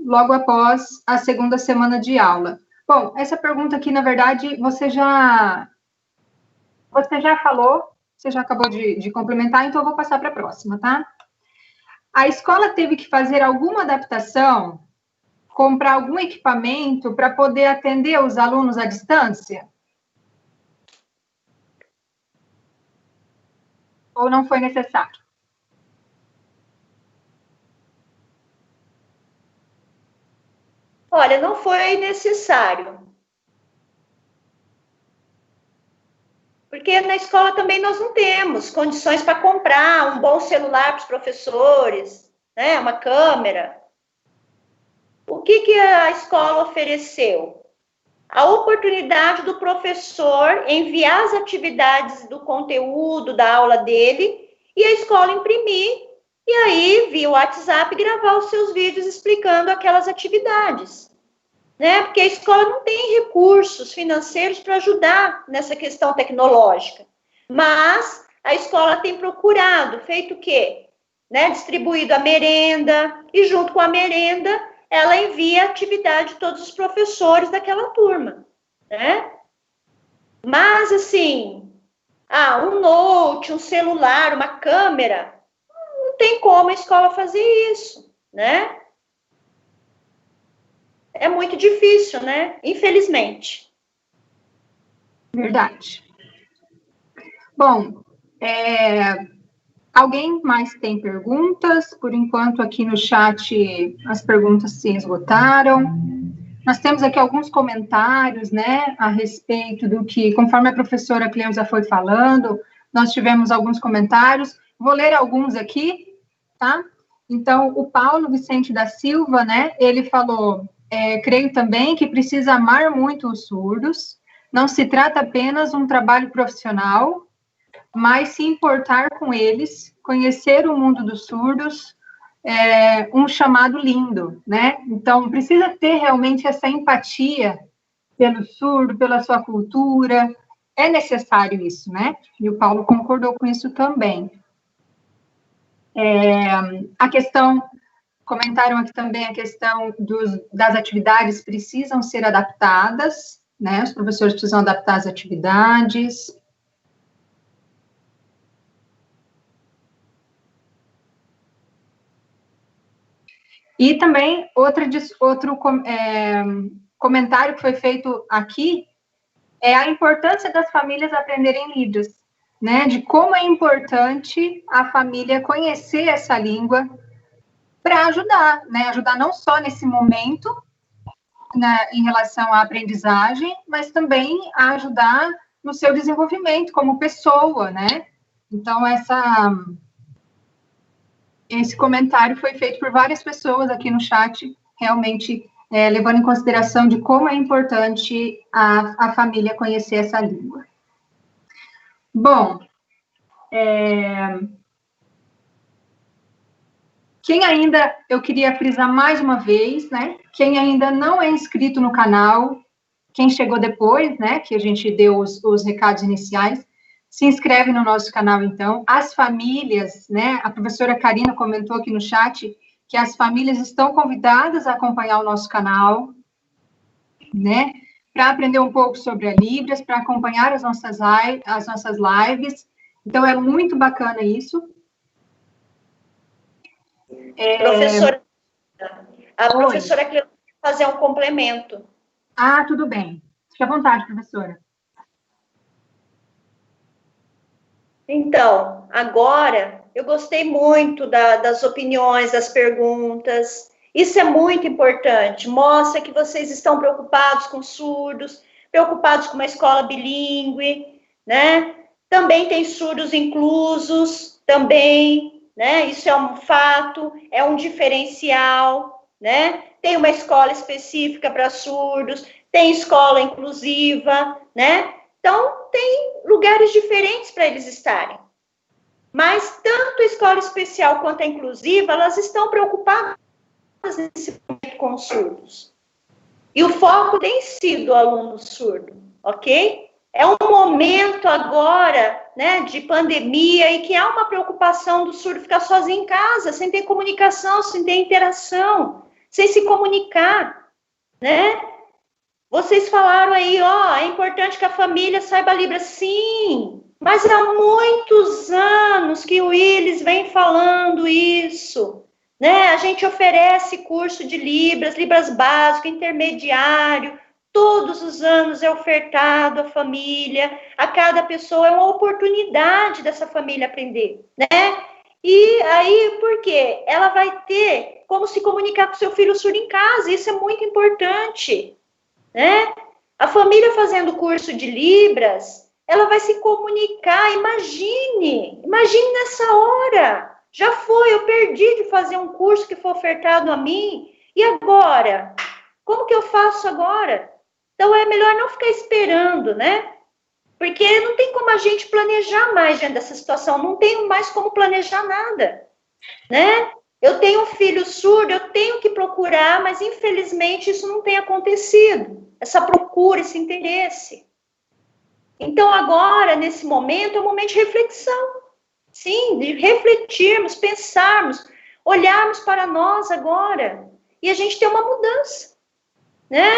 logo após a segunda semana de aula. Bom, essa pergunta aqui, na verdade, você já falou, você já acabou de complementar, então eu vou passar para a próxima, tá? A escola teve que fazer alguma adaptação, comprar algum equipamento para poder atender os alunos à distância? Ou não foi necessário? Olha, não foi necessário. Porque na escola também nós não temos condições para comprar um bom celular para os professores, né? Uma câmera. O que a escola ofereceu? A oportunidade do professor enviar as atividades do conteúdo da aula dele e a escola imprimir e aí, via WhatsApp, gravar os seus vídeos explicando aquelas atividades. Né? Porque a escola não tem recursos financeiros para ajudar nessa questão tecnológica. Mas a escola tem procurado, feito o quê? Né? Distribuído a merenda e junto com a merenda ela envia a atividade de todos os professores daquela turma, né? Mas, assim, um note, um celular, uma câmera, não tem como a escola fazer isso, né? É muito difícil, né? Infelizmente. Verdade. Bom, alguém mais tem perguntas? Por enquanto, aqui no chat, as perguntas se esgotaram. Nós temos aqui alguns comentários, né, a respeito do que, conforme a professora Cleusa foi falando, nós tivemos alguns comentários. Vou ler alguns aqui, tá? Então, o Paulo Vicente da Silva, né, ele falou, creio também que precisa amar muito os surdos, não se trata apenas de um trabalho profissional, mas se importar com eles, conhecer o mundo dos surdos, um chamado lindo, né? Então, precisa ter realmente essa empatia pelo surdo, pela sua cultura, é necessário isso, né? E o Paulo concordou com isso também. A questão, comentaram aqui também a questão das atividades precisam ser adaptadas, né? Os professores precisam adaptar as atividades. E também, outro comentário que foi feito aqui é a importância das famílias aprenderem Libras, né, de como é importante a família conhecer essa língua para ajudar, né, ajudar não só nesse momento, em relação à aprendizagem, mas também a ajudar no seu desenvolvimento como pessoa, né? Então, esse comentário foi feito por várias pessoas aqui no chat, realmente levando em consideração de como é importante a família conhecer essa língua. Bom, eu queria frisar mais uma vez, né? Quem ainda não é inscrito no canal, quem chegou depois, né? Que a gente deu os recados iniciais, se inscreve no nosso canal, então. As famílias, né? A professora Karina comentou aqui no chat que as famílias estão convidadas a acompanhar o nosso canal, né? Para aprender um pouco sobre a Libras, para acompanhar as nossas lives. Então, é muito bacana isso. Professora, a professora quer fazer um complemento. Ah, tudo bem. Fique à vontade, professora. Então, agora, eu gostei muito das opiniões, das perguntas. Isso é muito importante. Mostra que vocês estão preocupados com surdos, preocupados com uma escola bilíngue, né? Também tem surdos inclusos, também, né? Isso é um fato, é um diferencial, né? Tem uma escola específica para surdos, tem escola inclusiva, né? Então, tem lugares diferentes para eles estarem. Mas, tanto a escola especial quanto a inclusiva, elas estão preocupadas nesse momento com os surdos. E o foco tem sido o aluno surdo, ok? É um momento agora, né, de pandemia e que há uma preocupação do surdo ficar sozinho em casa, sem ter comunicação, sem ter interação, sem se comunicar, né? Vocês falaram aí, é importante que a família saiba Libras. Sim, mas há muitos anos que o Willis vem falando isso, né? A gente oferece curso de Libras básico, intermediário, todos os anos é ofertado à família, a cada pessoa é uma oportunidade dessa família aprender, né? E aí, por quê? Ela vai ter como se comunicar com seu filho surdo em casa, isso é muito importante. Né? A família fazendo curso de Libras, ela vai se comunicar, imagine nessa hora, já foi, eu perdi de fazer um curso que foi ofertado a mim, e agora? Como que eu faço agora? Então, é melhor não ficar esperando, né? Porque não tem como a gente planejar mais diante dessa situação, não tenho mais como planejar nada, né? Eu tenho um filho surdo, eu tenho que procurar, mas infelizmente isso não tem acontecido. Essa procura, esse interesse. Então agora, nesse momento, é um momento de reflexão. Sim, de refletirmos, pensarmos, olharmos para nós agora. E a gente ter uma mudança, né?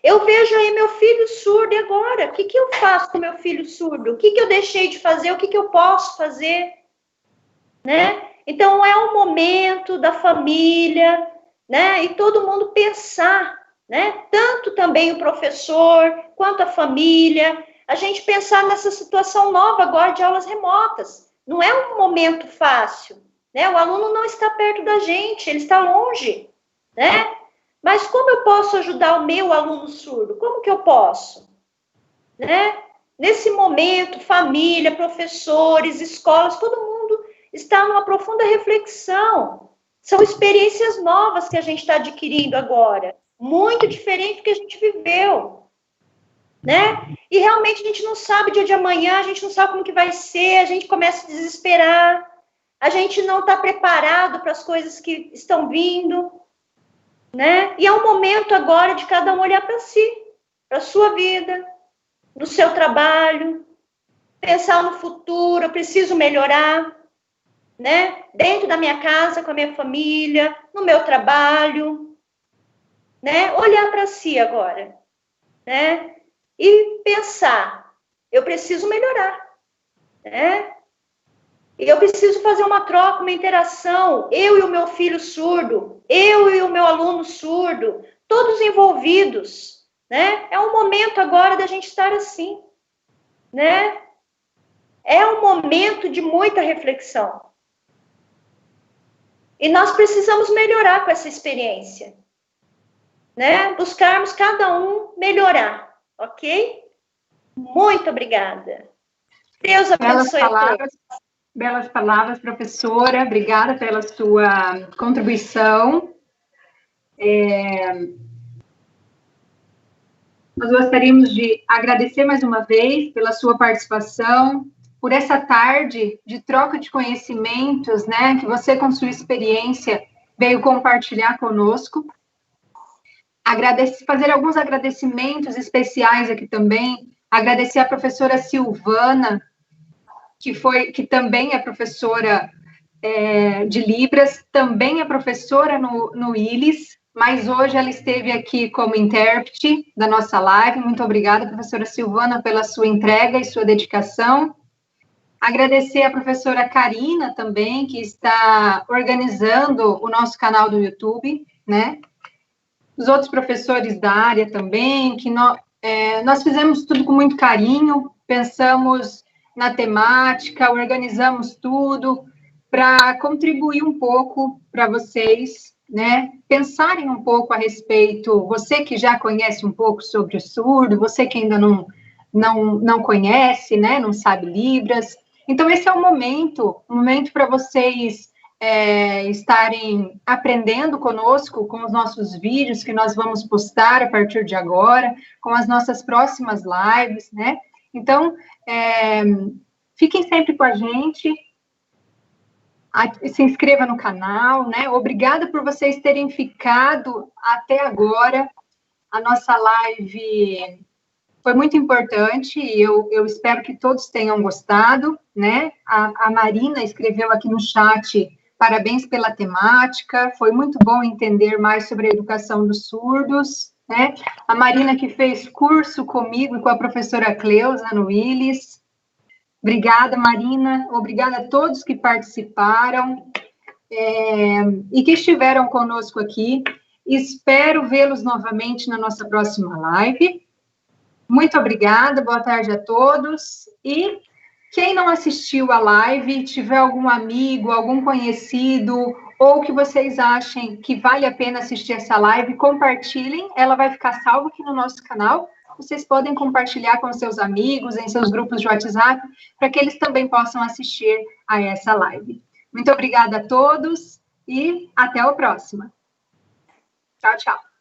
Eu vejo aí meu filho surdo e agora? O que eu faço com meu filho surdo? O que eu deixei de fazer? O que eu posso fazer? Né? Então, é um momento da família, né? E todo mundo pensar, né? Tanto também o professor, quanto a família, a gente pensar nessa situação nova agora de aulas remotas. Não é um momento fácil, né? O aluno não está perto da gente, ele está longe, né? Mas como eu posso ajudar o meu aluno surdo? Como que eu posso? Né? Nesse momento, família, professores, escolas, todo mundo está numa profunda reflexão. São experiências novas que a gente está adquirindo agora, muito diferente do que a gente viveu, né? E realmente a gente não sabe o dia de amanhã, a gente não sabe como que vai ser, a gente começa a desesperar, a gente não está preparado para as coisas que estão vindo, né? E é um momento agora de cada um olhar para si, para a sua vida, no seu trabalho, pensar no futuro, eu preciso melhorar, né? Dentro da minha casa, com a minha família, no meu trabalho, né? Olhar para si agora, né? E pensar, eu preciso melhorar, né? E eu preciso fazer uma troca, uma interação, eu e o meu filho surdo, eu e o meu aluno surdo, todos envolvidos, né? É um momento agora da gente estar assim, né? é um momento de muita reflexão. E nós precisamos melhorar com essa experiência, né? Buscarmos cada um melhorar, ok? Muito obrigada. Deus abençoe a todos. Belas palavras, professora. Obrigada pela sua contribuição. Nós gostaríamos de agradecer mais uma vez pela sua participação, por essa tarde de troca de conhecimentos, né, que você, com sua experiência, veio compartilhar conosco. Fazer alguns agradecimentos especiais aqui também. Agradecer a professora Silvana, que também é professora de Libras, também é professora no ILES, mas hoje ela esteve aqui como intérprete da nossa live. Muito obrigada, professora Silvana, pela sua entrega e sua dedicação. Agradecer a professora Karina também, que está organizando o nosso canal do YouTube, né? Os outros professores da área também, que nós fizemos tudo com muito carinho, pensamos na temática, organizamos tudo para contribuir um pouco para vocês, né? Pensarem um pouco a respeito, você que já conhece um pouco sobre o surdo, você que ainda não conhece, né? Não sabe Libras. Então, esse é o momento para vocês estarem aprendendo conosco, com os nossos vídeos que nós vamos postar a partir de agora, com as nossas próximas lives, né? Então, fiquem sempre com a gente, se inscreva no canal, né? Obrigada por vocês terem ficado até agora. A nossa live foi muito importante e eu espero que todos tenham gostado, né? A Marina escreveu aqui no chat: parabéns pela temática, foi muito bom entender mais sobre a educação dos surdos, né? A Marina, que fez curso comigo e com a professora Cleusa no ILES. Obrigada, Marina. Obrigada a todos que participaram e que estiveram conosco aqui. Espero vê-los novamente na nossa próxima live. Muito obrigada, boa tarde a todos. E quem não assistiu a live, tiver algum amigo, algum conhecido, ou que vocês achem que vale a pena assistir essa live, compartilhem, ela vai ficar salva aqui no nosso canal. Vocês podem compartilhar com seus amigos, em seus grupos de WhatsApp, para que eles também possam assistir a essa live. Muito obrigada a todos e até a próxima. Tchau, tchau.